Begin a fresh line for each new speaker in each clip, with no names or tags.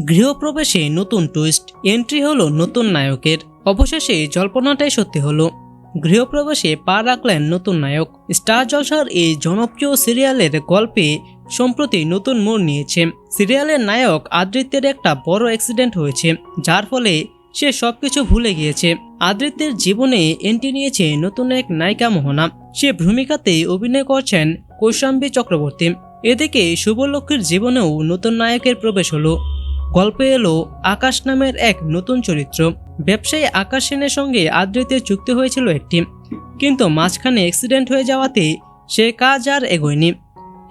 গৃহপ্রবেশে নতুন twist, entry হলো নতুন নায়কের। অবশেষে জল্পনাটাই সত্যি হলো। গৃহপ্রবেশে পা রাখলেন নতুন নায়ক। স্টার জলসার এই জনপ্রিয় সিরিয়ালের গল্পে সম্প্রতি নতুন মোড় নিয়েছে। সিরিয়ালের নায়ক আদ্রিত্যের একটা বড় অ্যাক্সিডেন্ট হয়েছে, যার ফলে সে সবকিছু ভুলে গিয়েছে। আদ্রিত্যের জীবনে এন্ট্রি নিয়েছে নতুন এক নায়িকা মোহনা। সে ভূমিকাতে অভিনয় করছেন কৌশাম্বী চক্রবর্তী। এদিকে শুভলক্ষ্মীর জীবনেও নতুন নায়কের প্রবেশ হলো। গল্পে এলো আকাশ নামের এক নতুন চরিত্র। ব্যবসায়ী আকাশ সেনের সঙ্গে আদ্রিত্যের চুক্তি হয়েছিল একটি, কিন্তু মাঝখানে অ্যাক্সিডেন্ট হয়ে যাওয়াতে সে কাজ আর এগোয়নি।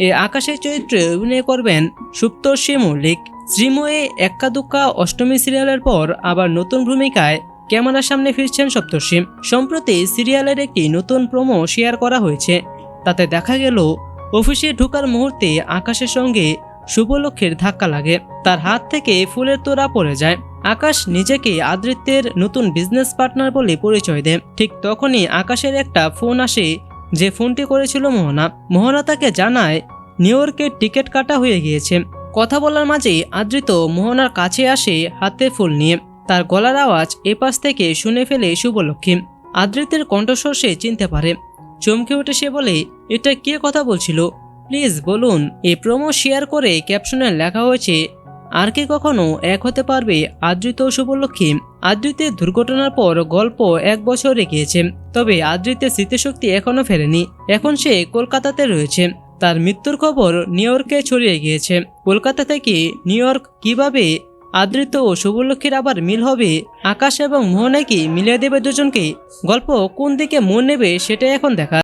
এই আকাশের চরিত্রে অভিনয় করবেন সুপ্তর্ষি মল্লিক। শ্রীময়ে এক্কা দুক্কা অষ্টমী সিরিয়ালের পর আবার নতুন ভূমিকায় ক্যামেরার সামনে ফিরছেন সপ্তর্ষি। সম্প্রতি সিরিয়ালের একটি নতুন প্রোমো শেয়ার করা হয়েছে। তাতে দেখা গেল অফিসে ঢোকার মুহূর্তে আকাশের সঙ্গে শুভলক্ষ্মীর ধাক্কা লাগে, তার হাত থেকে ফুলের তোড়া পড়ে যায়। আকাশ নিজেকে আদ্রিত্যের নতুন বিজনেস পার্টনার বলে পরিচয় দেয়। ঠিক তখনই আকাশের একটা ফোন আসে, যে ফোনটি করেছিল মোহনা। মোহনা তাকে জানায় নিউ ইয়র্কের টিকিট কাটা হয়ে গিয়েছে। কথা বলার মাঝেই আদ্রিত মোহনার কাছে আসে হাতে ফুল নিয়ে। তার গলার আওয়াজ এপাশ থেকে শুনে ফেলে শুভলক্ষ্মী। আদ্রিতের কণ্ঠস্বর সে চিনতে পারে। চমকে উঠে সে বলে, এটা কে কথা বলছিল, প্লিজ বলুন। এই প্রোমো শেয়ার করে ক্যাপশনে লেখা হয়েছে, আর কি কখনো এক হতে পারবে আদ্রিত ও শুভলক্ষ্মী। আদ্রিতের দুর্ঘটনার পর গল্প 1 বছর এগিয়েছে, তবে আদ্রিতের স্মৃতিশক্তি এখনো ফেরেনি। এখন সে কলকাতাতে রয়েছে। তার মৃত্যুর খবর নিউ ইয়র্কে ছড়িয়ে গিয়েছে। কলকাতা থেকে নিউ ইয়র্ক কিভাবে আদ্রিত ও শুভলক্ষ্মীর আবার মিল হবে, আকাশ এবং মোহনা কি মিলিয়ে দেবে দুজনকে, গল্প কোন দিকে মোড় নেবে সেটাই এখন দেখা।